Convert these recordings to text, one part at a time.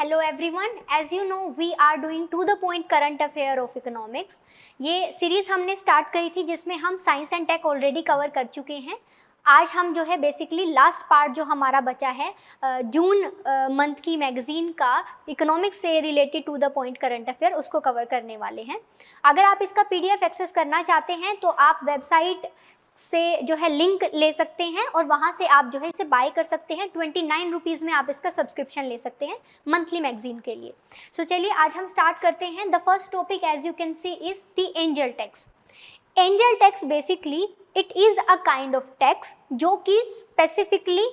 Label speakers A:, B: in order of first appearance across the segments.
A: Hello everyone, as you know we are doing to the point current affair of economics। ये series हमने start करी थी जिसमें हम science and tech already cover कर चुके हैं। आज हम जो है बेसिकली लास्ट पार्ट जो हमारा बचा है जून मंथ की मैगजीन का इकोनॉमिक्स से related to the point current affair उसको कवर करने वाले हैं। अगर आप इसका PDF एक्सेस करना चाहते हैं तो आप वेबसाइट से जो है लिंक ले सकते हैं और वहाँ से आप जो है इसे बाय कर सकते हैं। 29 रुपीज़ में आप इसका सब्सक्रिप्शन ले सकते हैं मंथली मैगजीन के लिए। सो चलिए आज हम स्टार्ट करते हैं। The first topic as you can see is the angel tax. Angel tax basically it is a kind of tax जो कि स्पेसिफिकली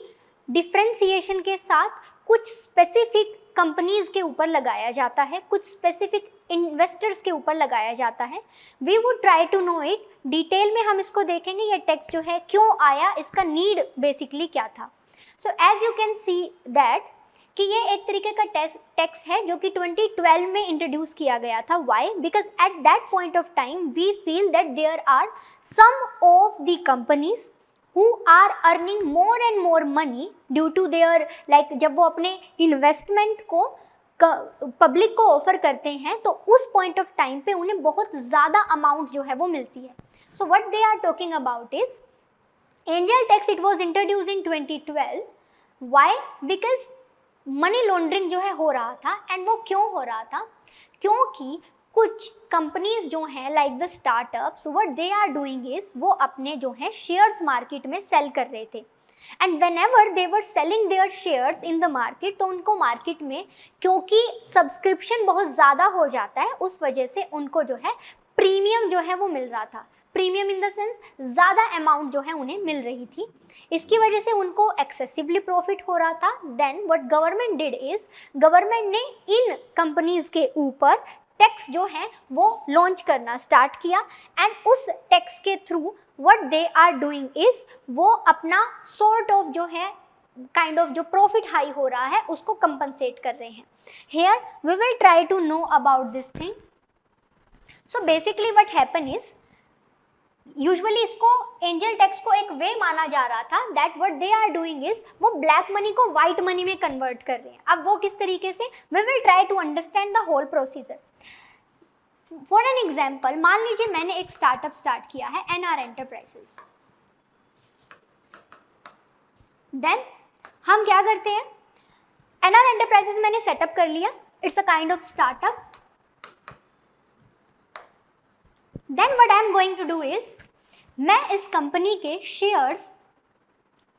A: डिफ्रेंसिएशन के साथ कुछ स्पेसिफिक कंपनीज के ऊपर लगाया जाता है, कुछ स्पेसिफिक इन्वेस्टर्स के ऊपर लगाया जाता है। We would try to know it, detail में हम इसको देखेंगे ये टैक्स जो है क्यों आया, इसका नीड बेसिकली क्या था। So as you can see that कि ये एक तरीके का टैक्स है जो कि 2012 में इंट्रोड्यूस किया गया था। Why? Because at that point of time we feel that there are some of the companies who are earning more and more money due to their like जब वो अपने इन्वेस्टमेंट को पब्लिक को ऑफर करते हैं तो उस पॉइंट ऑफ टाइम पे उन्हें बहुत ज़्यादा अमाउंट जो है वो मिलती है। So what they are talking about is angel tax. It was introduced in 2012। Why? Because money laundering जो है हो रहा था। एंड वो क्यों हो रहा था? क्योंकि कुछ कंपनीज जो हैं like the startups what they are doing is वो अपने जो है शेयर्स मार्केट में सेल कर रहे थे। And when ever they were selling their shares in the market तो उनको मार्केट में क्योंकि सब्सक्रिप्शन बहुत ज़्यादा हो जाता है उस वजह से उनको जो है प्रीमियम जो है वो मिल रहा था। प्रीमियम इन द सेंस ज़्यादा अमाउंट जो है उन्हें मिल रही थी। इसकी वजह से उनको एक्सेसिवली प्रॉफिट हो रहा था। Then what government did is government ने इन कंपनीज के ऊपर टैक्स जो है वो लॉन्च करना स्टार्ट किया। एंड उस टैक्स के through what they are doing is वो अपना सॉर्ट ऑफ जो है काइंड ऑफ जो प्रॉफिट हाई हो रहा है उसको कंपनसेट कर रहे हैं। Here we will try to know about this thing. So basically what happen is usually इसको एंजल टैक्स को एक वे माना जा रहा था that what they are doing is वो ब्लैक मनी को वाइट मनी में कन्वर्ट कर रहे हैं। अब वो किस तरीके से, we will try to understand the whole procedure. For an example मान लीजिए मैंने एक स्टार्टअप स्टार्ट किया है NR एंटरप्राइजेस। देन हम क्या करते हैं, NR एंटरप्राइजेस मैंने सेटअप कर लिया, it's a kind of startup. Then what I am going to do is मैं इस कंपनी के शेयर्स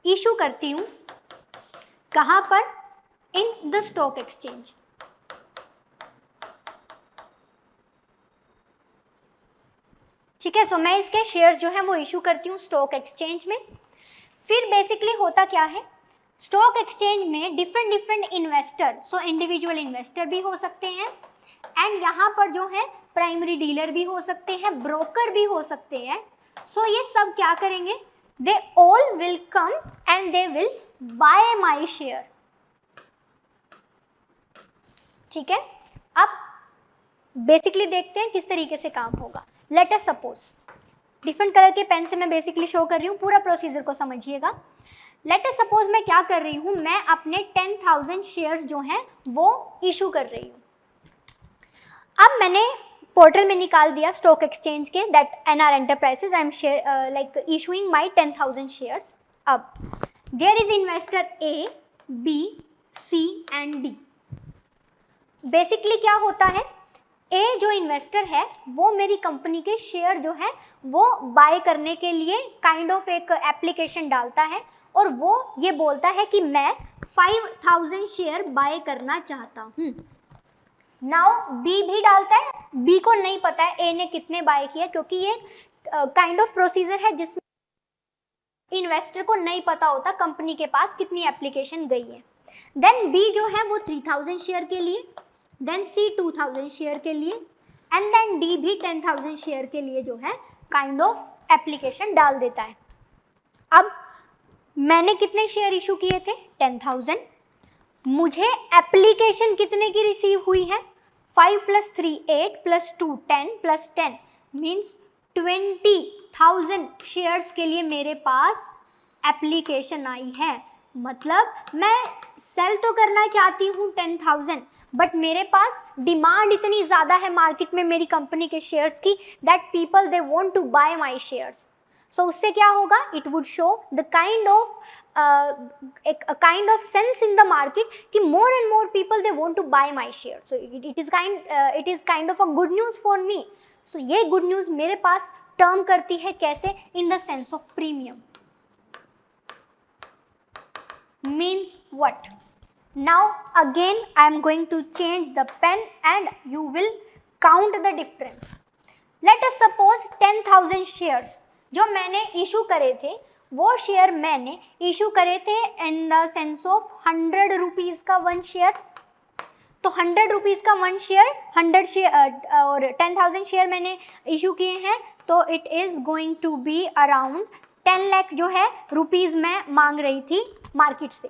A: इशू करती हूँ। कहाँ पर? In the stock exchange. ठीक है। सो मैं इसके शेयर्स जो हैं वो इशू करती हूँ स्टॉक एक्सचेंज में। फिर बेसिकली होता क्या है, स्टॉक एक्सचेंज में different investor, so individual investor भी हो सकते हैं एंड यहाँ पर जो है प्राइमरी डीलर भी हो सकते हैं, ब्रोकर भी हो सकते हैं। सो ये सब क्या करेंगे, they all will come and they will buy my share. ठीक है। अब बेसिकली देखते हैं किस तरीके से काम होगा। Let us suppose different colour के पेन से मैं बेसिकली शो कर रही हूँ, पूरा प्रोसीजर को समझिएगा। लेट अस सपोज मैं क्या कर रही हूँ, मैं अपने 10,000 शेयर्स जो हैं वो इशू कर रही हूँ। अब मैंने पोर्टल में निकाल दिया स्टॉक एक्सचेंज के that NR enterprises I am share like issuing my 10,000 shares. अब there is investor A, B, C and D। Basically क्या होता है, A जो इन्वेस्टर है वो मेरी कंपनी के शेयर जो है वो बाय करने के लिए काइंड ऑफ एक एप्लीकेशन डालता है और वो ये बोलता है कि मैं 5,000 शेयर बाय करना चाहता हूँ। नाउ B भी डालता है, B को नहीं पता है A ने कितने बाय किया क्योंकि ये काइंड ऑफ प्रोसीजर है जिसमें इन्वेस्टर को नहीं पता होता कंपनी के पास कितनी एप्लीकेशन गई है। देन B जो है वो 3,000 शेयर के लिए, देन C 2,000 शेयर के लिए एंड देन D भी 10,000 शेयर के लिए जो है काइंड ऑफ एप्लीकेशन डाल देता है। अब मैंने कितने शेयर इशू किए थे? 10,000। मुझे एप्लीकेशन कितने की रिसीव हुई है? 5 + 3 8 + 2 10 + 10 मीन्स 20,000 शेयर्स के लिए मेरे पास एप्लीकेशन आई है। मतलब मैं सेल तो करना चाहती हूँ 10,000, बट मेरे पास डिमांड इतनी ज़्यादा है मार्केट में मेरी कंपनी के शेयर्स की that people they want to buy my shares. So उससे क्या होगा, it would show the kind of sense in the market कि more and more people they want to buy my share. So it is kind of a good news for me. So ये good news मेरे पास term करती है कैसे, in the sense of premium. Means what? Now again I am going to change the pen and you will count the difference. Let us suppose 10,000 shares जो मैंने issue करे थे, वो शेयर मैंने इशू करे थे इन द सेंस ऑफ 100 रुपीज़ का one share. तो 100 रुपीज़ का वन शेयर, 100 शेयर और 10,000 शेयर मैंने इशू किए हैं, तो it is going to be around 10 lakh जो है रुपीज़ मैं मांग रही थी मार्केट से।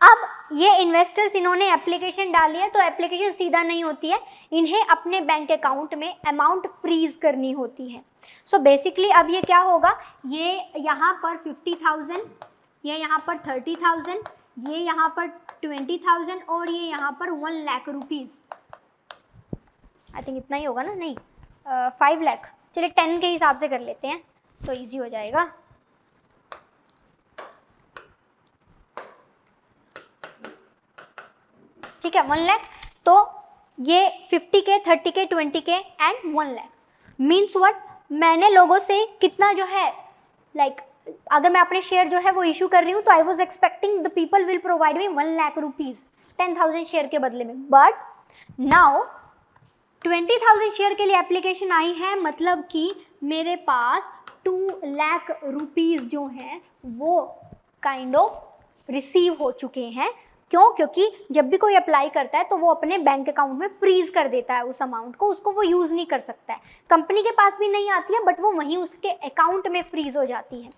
A: अब ये इन्वेस्टर्स, इन्होंने एप्लीकेशन डाली है, तो एप्लीकेशन सीधा नहीं होती है, इन्हें अपने बैंक अकाउंट में अमाउंट फ्रीज करनी होती है। सो बेसिकली अब ये क्या होगा, ये यहाँ पर 50,000, ये यहाँ पर 30,000, ये यहाँ पर 20,000 और ये यहाँ पर 1 लाख रुपीज़। आई थिंक इतना ही होगा ना, नहीं 5 लाख, चलिए 10 के हिसाब से कर लेते हैं तो इजी हो जाएगा। ठीक है, 1 लाख, तो ये 50K, 30K, 20K and 1 lakh. Means what, मैंने लोगों से कितना जो है अगर मैं अपने शेयर जो है वो इशू कर रही हूँ, तो I was expecting the people will provide me 1 lakh rupees 10,000 share के बदले में। बट नाउ 20,000 शेयर के लिए एप्लीकेशन आई है, मतलब कि मेरे पास 2 लाख रुपीज़ जो हैं वो काइंड ऑफ रिसीव हो चुके हैं। क्यों? क्योंकि जब भी कोई अप्लाई करता है तो वो अपने बैंक अकाउंट में फ्रीज कर देता है उस अमाउंट को, उसको वो यूज़ नहीं कर सकता है, कंपनी के पास भी नहीं आती है, बट वो वहीं उसके अकाउंट में फ्रीज हो जाती है।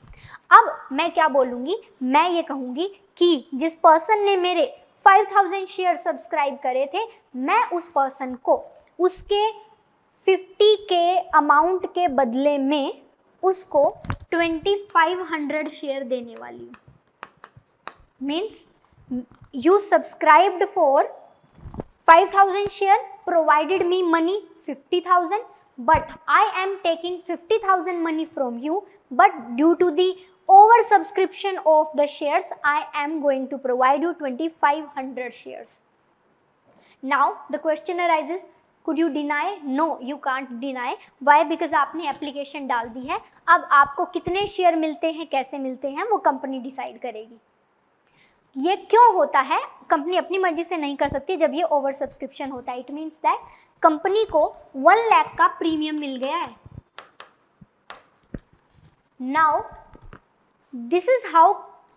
A: अब मैं क्या बोलूँगी, मैं ये कहूँगी कि जिस पर्सन ने मेरे 5,000 शेयर सब्सक्राइब करे थे, मैं उस पर्सन को उसके 50K अमाउंट के बदले में उसको 2,500 शेयर देने वाली हूँ। Means you subscribed for 5,000 share, provided me money 50,000, but I am taking 50,000 money from you, but due to the oversubscription of the shares, I am going to provide you 2,500 shares. Now the question arises, could you deny? No, you can't deny. Why? Because आपने application डाल दी है। अब आपको कितने share मिलते हैं, कैसे मिलते हैं, वो कंपनी डिसाइड करेगी। ये क्यों होता है, कंपनी अपनी मर्जी से नहीं कर सकती जब ये ओवर सब्सक्रिप्शन होता है। इट मीन्स दैट कंपनी को 1 लाख का प्रीमियम मिल गया है। Now this is how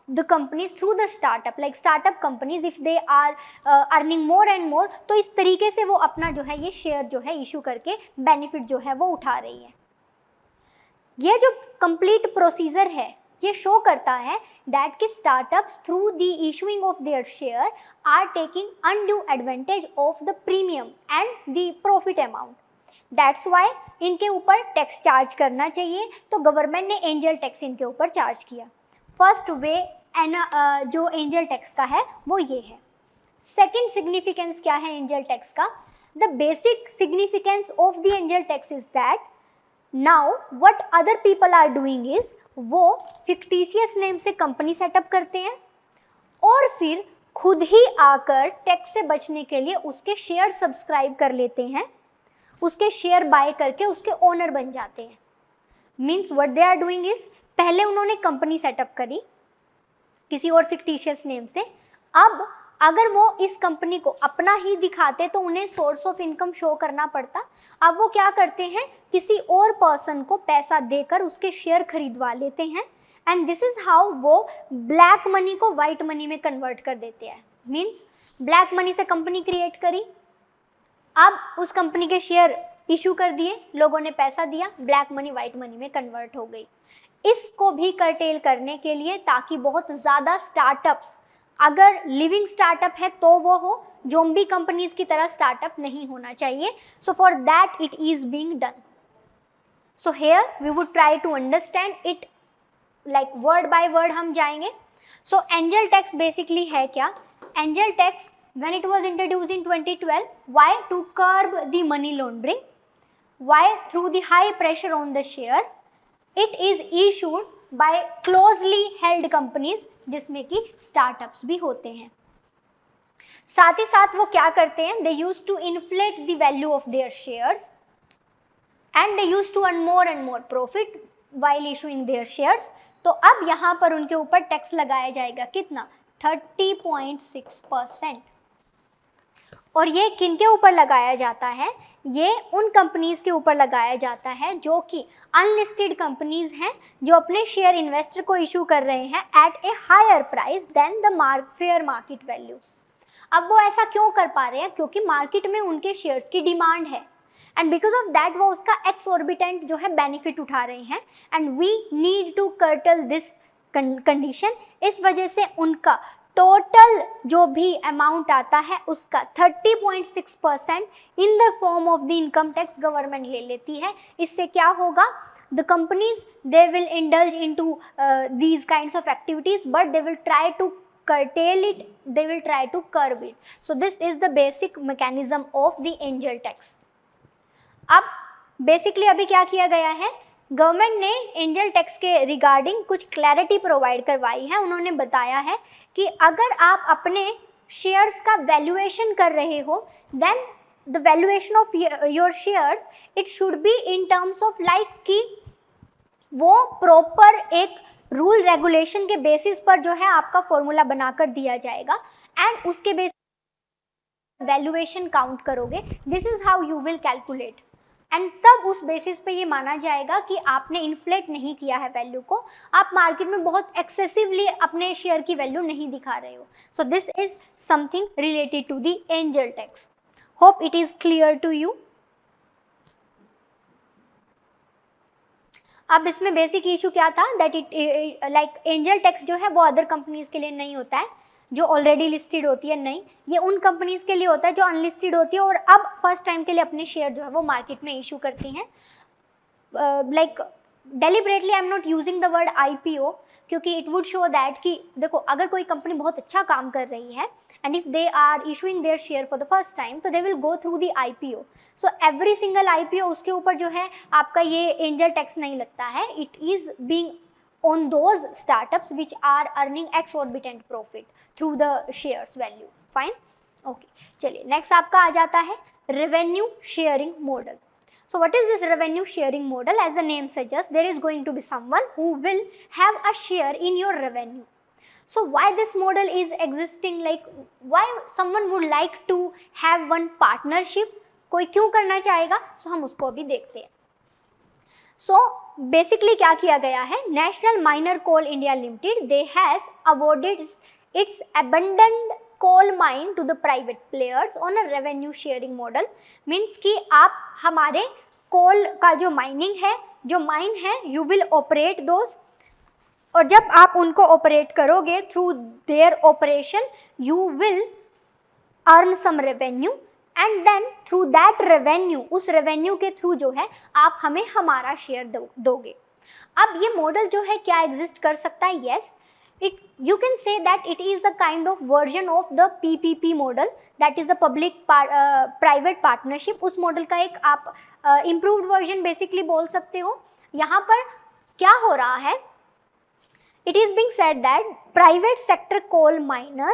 A: the companies through the startup, like startup companies, if they are earning more and more, तो इस तरीके से वो अपना जो है ये शेयर जो है इशू करके बेनिफिट जो है वो उठा रही है। ये जो कंप्लीट प्रोसीजर है ये शो करता है that कि startups through the issuing of their share are taking undue advantage of the premium and the profit amount. That's why इनके ऊपर टैक्स चार्ज करना चाहिए, तो गवर्नमेंट ने एंजल टैक्स इनके ऊपर चार्ज किया। फर्स्ट वे जो एंजल टैक्स का है वो ये है। सेकेंड सिग्निफिकेंस क्या है एंजल टैक्स का? The basic significance of the angel tax is that now what other people are doing is, वो फिक्टिशियस नेम से कंपनी सेटअप करते हैं और फिर खुद ही आकर टैक्स से बचने के लिए उसके शेयर सब्सक्राइब कर लेते हैं, उसके शेयर बाय करके उसके ओनर बन जाते हैं। Means what they are doing is, पहले उन्होंने कंपनी सेटअप करी किसी और फिक्टिशियस नेम से, अब अगर वो इस कंपनी को अपना ही दिखाते तो उन्हें सोर्स ऑफ इनकम शो करना पड़ता। अब वो क्या करते हैं, किसी और पर्सन को पैसा देकर उसके शेयर खरीदवा लेते हैं, एंड दिस इज हाउ वो ब्लैक मनी को वाइट मनी में कन्वर्ट कर देते हैं। मीन्स ब्लैक मनी से कंपनी क्रिएट करी, अब उस कंपनी के शेयर इशू कर दिए, लोगों ने पैसा दिया, ब्लैक मनी वाइट मनी में कन्वर्ट हो गई। इसको भी कर्टेल करने के लिए, ताकि बहुत ज़्यादा स्टार्टअप्स, अगर लिविंग स्टार्टअप है तो वो हो, ज़ोंबी कंपनीज की तरह स्टार्टअप नहीं होना चाहिए। So for that it is being done. So here we would try to understand it, like word by word हम जाएंगे। सो एंजल टैक्स बेसिकली है क्या? Angel tax when it was introduced in 2012, why? To curb the money laundering. Why? Through the high pressure on the share. It is issued by closely held companies, जिसमें कि startups भी होते हैं। साथ ही साथ वो क्या करते हैं? They used to inflate the value of their shares and they used to earn more and more profit while issuing their shares. तो अब यहाँ पर उनके ऊपर टैक्स लगाया जाएगा, कितना? 30.6%। और ये किनके ऊपर लगाया जाता है? ये उन कंपनीज के ऊपर लगाया जाता है जो कि अनलिस्टेड कंपनीज हैं, जो अपने शेयर इन्वेस्टर को इशू कर रहे हैं at a higher price than the fair market value. अब वो ऐसा क्यों कर पा रहे हैं? क्योंकि मार्केट में उनके शेयर्स की डिमांड है एंड बिकॉज ऑफ दैट वो उसका एक्सऑर्बिटेंट जो है बेनिफिट उठा रहे हैं and we need to curtail this condition. इस वजह से उनका टोटल जो भी अमाउंट आता है उसका 30.6% in the form of the income tax government ले लेती है। इससे क्या होगा? The companies they will indulge into these kinds of activities but they will try to curtail it, they will try to curb it. So this is the basic mechanism of the angel tax. अब basically अभी क्या किया गया है? Government ने angel tax के regarding कुछ clarity provide करवाई है। उन्होंने बताया है कि अगर आप अपने शेयर्स का वैल्यूएशन कर रहे हो then the valuation of your shares it should be in terms of like कि वो प्रॉपर एक रूल रेगुलेशन के बेसिस पर जो है आपका फॉर्मूला बनाकर दिया जाएगा एंड उसके बेसिस वैल्यूएशन काउंट करोगे। This is how you will calculate and तब उस बेसिस पे ये माना जाएगा कि आपने इन्फ्लेट नहीं किया है वैल्यू को, आप मार्केट में बहुत एक्सेसिवली अपने शेयर की वैल्यू नहीं दिखा रहे हो। So this is something related to the angel tax. Hope it is clear to you. अब इसमें बेसिक इशू क्या था? That it like angel tax जो है वो अदर कंपनीज के लिए नहीं होता है जो ऑलरेडी लिस्टेड होती है, नहीं, ये उन कंपनीज के लिए होता है जो अनलिस्टेड होती है और अब फर्स्ट टाइम के लिए अपने शेयर जो है वो मार्केट में इशू करती हैं। Like deliberately I am not using the word IPO क्योंकि इट वुड शो दैट कि देखो अगर कोई कंपनी बहुत अच्छा काम कर रही है and if they are issuing their share for the first time तो they will go through the IPO. So every single IPO उसके ऊपर जो है आपका ये एंजल टैक्स नहीं लगता है। It is being on those startups which are earning exorbitant profit through the shares value. Fine? Okay. चलिए next आपका आ जाता है revenue sharing model. So what is this revenue sharing model? As the name suggests, there is going to be someone who will have a share in your revenue. So why this model is existing? Like why someone would like to have one partnership? कोई क्यों करना चाहेगा? So हम उसको अभी देखते हैं। So basically क्या किया गया है? National Miner Coal India Limited, they has awarded its abandoned coal mine to the private players on a revenue sharing model. Means कि आप हमारे कोल का जो माइनिंग है, जो माइन है, you will operate those और जब आप उनको ऑपरेट करोगे through their operation you will earn some revenue and then through that revenue, उस रेवेन्यू के थ्रू जो है आप हमें हमारा शेयर दोगे। अब ये मॉडल जो है क्या एग्जिस्ट कर सकता है? Yes, it you can say that it is the kind of version of the PPP model, that is the public private partnership. उस मॉडल का एक आप इम्प्रूव्ड वर्जन बेसिकली बोल सकते हो। यहाँ पर क्या हो रहा है? It is being said that private sector coal miner,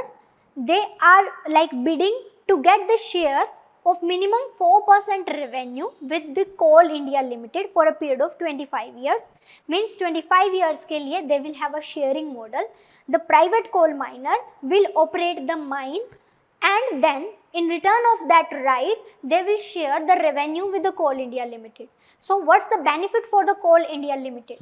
A: they are like bidding to get the share of minimum 4% revenue with the Coal India Limited for a period of 25 years. Means 25 years के लिए they will have a sharing model. The private coal miner will operate the mine and then in return of that right they will share the revenue with the Coal India Limited. So what's the benefit for the Coal India Limited?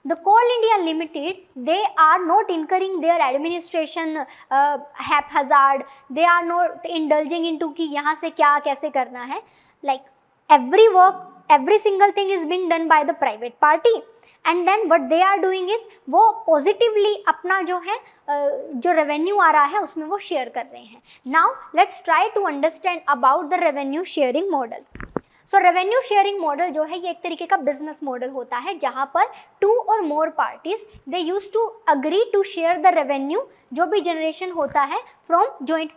A: The Coal India Limited, they are not incurring their administration haphazard. They are not indulging into कि यहाँ से क्या कैसे करना है. Like every work, every single thing is being done by the private party. And then what they are doing is वो positively अपना जो है जो revenue आ रहा है उसमें वो share कर रहे हैं. Now let's try to understand about the revenue sharing model. So revenue sharing model जो है ये एक तरीके का बिजनेस मॉडल होता है जहाँ पर 2 और more parties they use to agree to share the revenue जो भी जनरेशन होता है फ्रॉम जॉइंट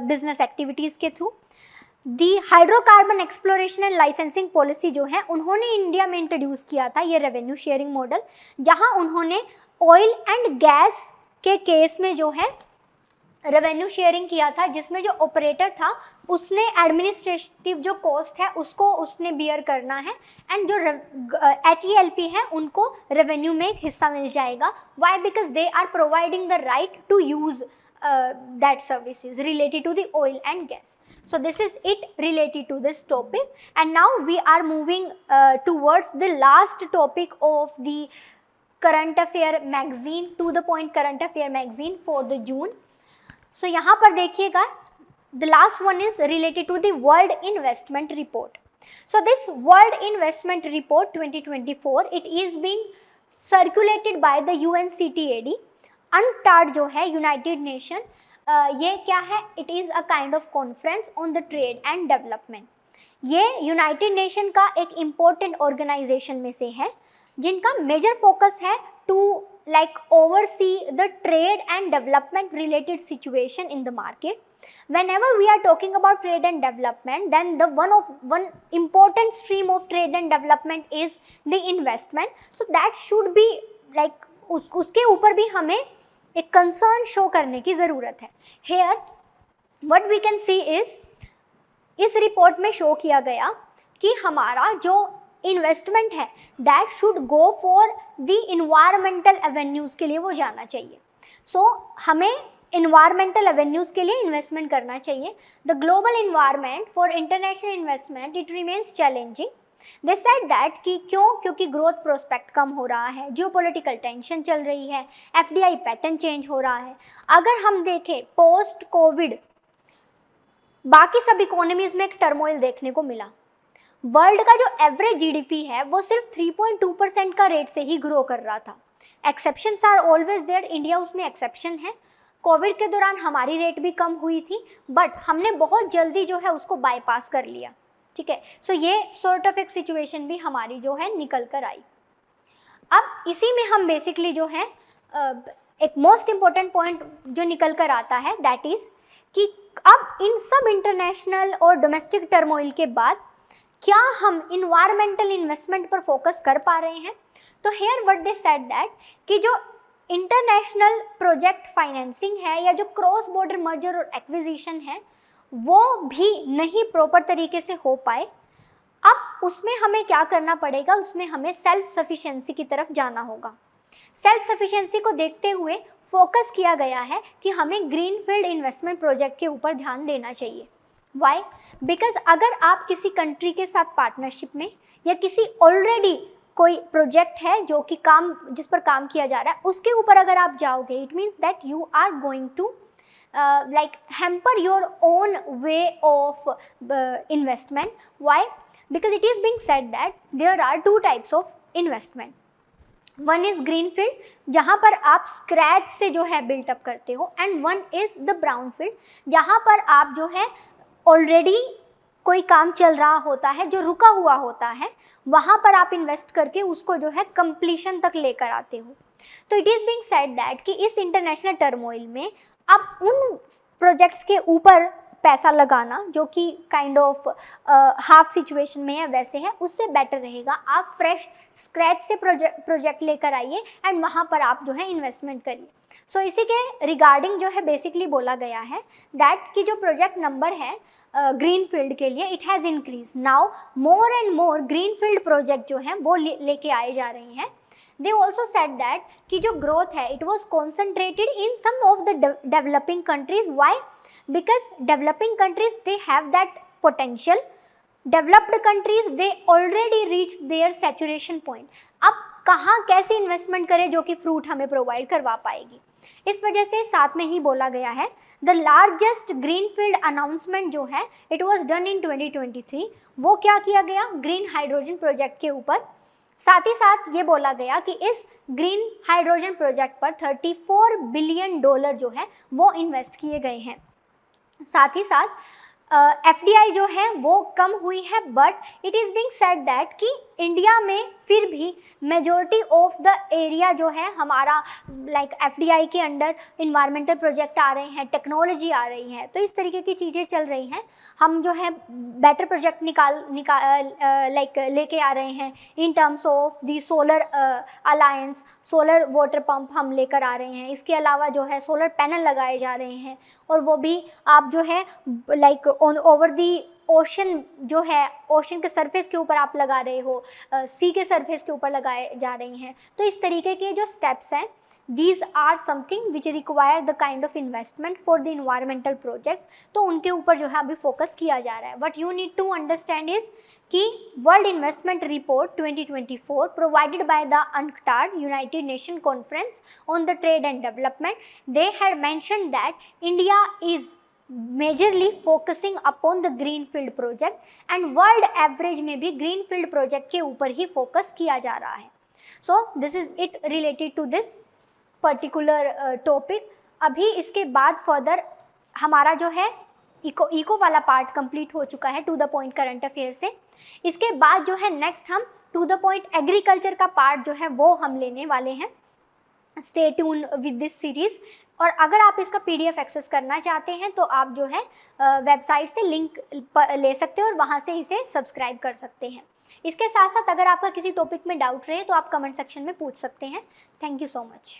A: बिजनेस एक्टिविटीज़ के through. The hydrocarbon exploration and licensing policy जो है उन्होंने इंडिया में इंट्रोड्यूस किया था ये रेवेन्यू शेयरिंग मॉडल, जहाँ उन्होंने ऑयल एंड गैस के केस में जो है रेवेन्यू शेयरिंग किया था, जिसमें जो ऑपरेटर था उसने एडमिनिस्ट्रेटिव जो कॉस्ट है उसको उसने बियर करना है एंड जो HELP है उनको रेवेन्यू में एक हिस्सा मिल जाएगा। Why? Because they are providing the right to use that services related to the oil and gas. So this is it related to this topic, and now we are moving towards the last topic of the current affair magazine, to the point current affair magazine for the June. So यहाँ पर देखिएगा the last one is related to the World Investment Report. So this World Investment Report 2024 it is being circulated by the UNCTAD. UNCTAD जो है United Nation, ये क्या है? It is a kind of conference on the trade and development. ये United Nation का एक important organisation में से है जिनका मेजर फोकस है to like oversee the trade and development related situation in the market. Whenever we are talking about trade and development, then the one important stream of trade and development is the investment. So that should be like उसके ऊपर भी हमें एक concern show करने की ज़रूरत है। Here what we can see is, इस रिपोर्ट में शो किया गया कि हमारा जो इन्वेस्टमेंट है that should go for the environmental avenues के लिए वो जाना चाहिए। सो हमें इन्वायरमेंटल एवेन्यूज़ के लिए इन्वेस्टमेंट करना चाहिए। The global environment for international investment it remains challenging. They said that कि क्यों? क्योंकि ग्रोथ प्रोस्पेक्ट कम हो रहा है, जियोपॉलिटिकल टेंशन चल रही है, FDI पैटर्न चेंज हो रहा है। अगर हम देखें पोस्ट कोविड बाकी सब इकोनॉमीज में एक टर्मोइल देखने को मिला। वर्ल्ड का जो एवरेज GDP है वो सिर्फ 3.2% का रेट से ही ग्रो कर रहा था। Exceptions are always there, India उसमें एक्सेप्शन है। कोविड के दौरान हमारी रेट भी कम हुई थी बट हमने बहुत जल्दी जो है उसको बाईपास कर लिया, ठीक है। सो ये सॉर्ट ऑफ एक सिचुएशन भी हमारी जो है निकल कर आई। अब इसी में हम बेसिकली जो है एक मोस्ट इम्पॉर्टेंट पॉइंट जो निकल कर आता है दैट इज़ कि अब इन सब इंटरनेशनल और डोमेस्टिक टर्मोइल के बाद क्या हम इन्वायरमेंटल इन्वेस्टमेंट पर फोकस कर पा रहे हैं? तो here what they said that कि जो इंटरनेशनल प्रोजेक्ट फाइनेंसिंग है या जो क्रॉस बॉर्डर मर्जर और एक्विजिशन है वो भी नहीं प्रॉपर तरीके से हो पाए। अब उसमें हमें क्या करना पड़ेगा? उसमें हमें सेल्फ सफिशिएंसी की तरफ जाना होगा। सेल्फ सफिशिएंसी को देखते हुए फोकस किया गया है कि हमें ग्रीनफील्ड इन्वेस्टमेंट प्रोजेक्ट के ऊपर ध्यान देना चाहिए। वाई? बिकॉज अगर आप किसी कंट्री के साथ पार्टनरशिप में या किसी ऑलरेडी कोई प्रोजेक्ट है जो कि जिस पर काम किया जा रहा है उसके ऊपर अगर आप जाओगे, it means that you are going to like hamper your own way of investment. Why? Because it is being said that there are 2 types of investment. One is greenfield जहाँ पर आप स्क्रैच से जो है बिल्टअप करते हो, and one is the brownfield जहाँ पर आप जो है ऑलरेडी कोई काम चल रहा होता है जो रुका हुआ होता है, वहाँ पर आप इन्वेस्ट करके उसको जो है कंप्लीशन तक लेकर आते हो। तो it is being said that कि इस इंटरनेशनल टर्मोइल में अब उन प्रोजेक्ट्स के ऊपर पैसा लगाना जो कि काइंड ऑफ हाफ सिचुएशन में है वैसे है, उससे बेटर रहेगा आप फ्रेश स्क्रैच से प्रोजेक्ट लेकर आइए एंड वहाँ पर आप जो है इन्वेस्टमेंट करिए। सो इसी के रिगार्डिंग जो है बेसिकली बोला गया है दैट कि जो प्रोजेक्ट नंबर है ग्रीनफील्ड के लिए it has increase. Now more and more greenfield project जो हैं वो लेके आए जा रहे हैं। They also said that कि जो growth है it was concentrated in some of the developing countries. Why? Because developing countries they have that potential. Developed countries they already reached their saturation point. अब कहाँ कैसे इन्वेस्टमेंट करें जो कि fruit हमें प्रोवाइड करवा पाएगी। इस वजह से साथ में ही बोला गया है द लार्जेस्ट ग्रीनफील्ड अनाउंसमेंट जो है इट वाज डन इन 2023। वो क्या किया गया? ग्रीन हाइड्रोजन प्रोजेक्ट के ऊपर। साथ ही साथ ये बोला गया कि इस ग्रीन हाइड्रोजन प्रोजेक्ट पर $34 बिलियन जो है वो इन्वेस्ट किए गए हैं। साथ ही साथ FDI जो है वो कम हुई है, but it is being said that कि इंडिया में फिर भी मेजॉरिटी ऑफ द एरिया जो है हमारा लाइक FDI के अंडर इन्वायरमेंटल प्रोजेक्ट आ रहे हैं, टेक्नोलॉजी आ रही है, तो इस तरीके की चीज़ें चल रही हैं। हम जो है बेटर प्रोजेक्ट लेके आ रहे हैं इन terms of the solar alliance, solar water pump हम लेकर आ रहे हैं। इसके अलावा जो है सोलर पैनल लगाए जा रहे हैं, और वो भी आप जो है लाइक ओवर दी ओशन जो है, ओशन के सरफेस के ऊपर आप लगा रहे हो, सी के सरफेस के ऊपर लगाए जा रही हैं। तो इस तरीके के जो स्टेप्स हैं, these are something which require the kind of investment for the environmental projects, तो उनके ऊपर जो है अभी फोकस किया जा रहा है। What you need to understand is कि world investment report 2024 provided by the UNCTAD United Nations Conference on the Trade and Development, they had mentioned that India is majorly focusing upon the greenfield project, and world average में भी greenfield project के ऊपर ही focus किया जा रहा है। So this is it related to this particular topic. अभी इसके बाद फर्दर हमारा जो है इको वाला पार्ट कंप्लीट हो चुका है to the point current affair से। इसके बाद जो है नेक्स्ट हम टू द पॉइंट एग्रीकल्चर का पार्ट जो है वो हम लेने वाले हैं। Stay tune with this series. और अगर आप इसका PDF एक्सेस करना चाहते हैं तो आप जो है वेबसाइट से लिंक ले सकते हो और वहाँ से इसे सब्सक्राइब कर सकते हैं। इसके साथ साथ अगर आपका किसी टॉपिक में डाउट रहे तो आप कमेंट सेक्शन में पूछ सकते हैं। Thank you so much.